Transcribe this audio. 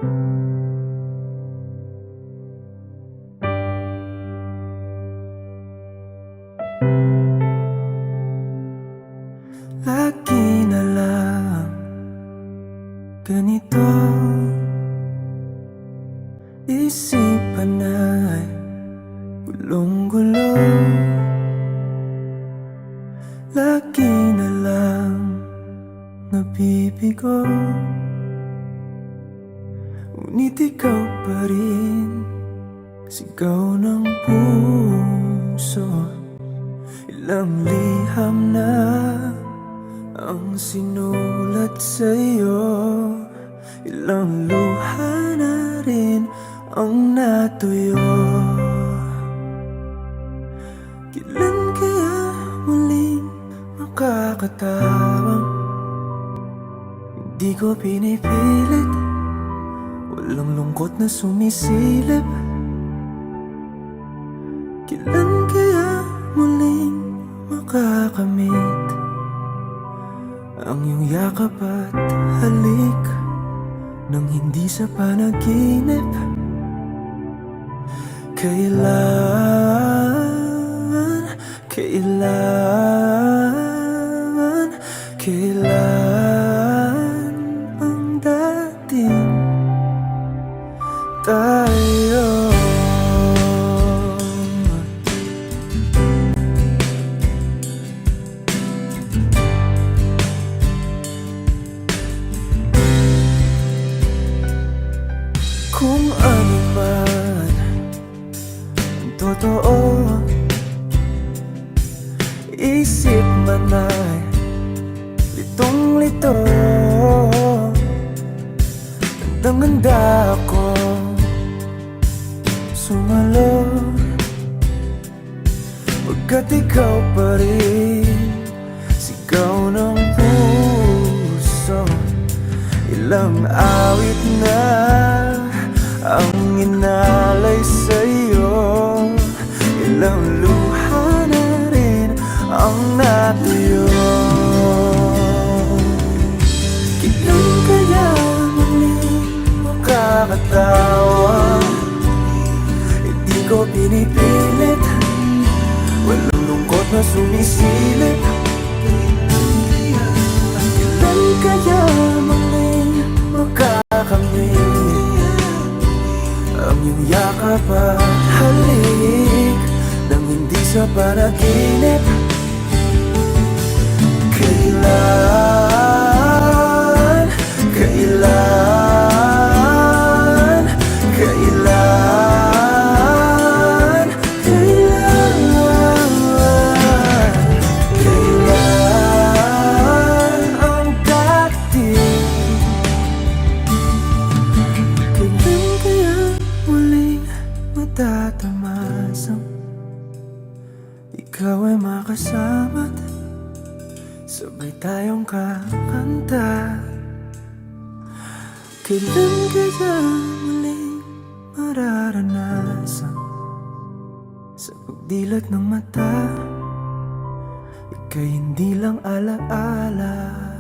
Lagi na lang ganito, isipan ay gulong-gulo. Lagi na lang nabibigo, ngunit ikaw pa rin sigaw ng puso. Ilang liham na ang sinulat sa'yo, ilang luha na rin ang natuyo. Kailan kaya muling makakatawang hindi ko pinipilit, walang lungkot na sumisilip? Kailan kaya muling makakamit ang iyong yakap at halik nang hindi sa panaginip? Kailan ang dating tayo? Kung ano man ang totoo, isip man ay litong-lito. Handang-handa ako sumalo, pagkat ikaw pa rin sigaw ng puso. Ilang awit na ang inalay sa'yo, ilang luha na rin ang natuyo. Kailan kaya muling makakatawa? Hindi ko pinipilit, walang lungkot na sumisilip. Kailan kaya muling makakamit ang iyong yakap at halik nang hindi sa panaginip? Kailan, kailan, kailan, kailan ang dating? Kailan kaya muling matatamasang ikaw ay makasama't sabay tayong kakanta? Kailan kaya muling mararanasan sa pagdilat ng mata ika'y hindi lang alaala?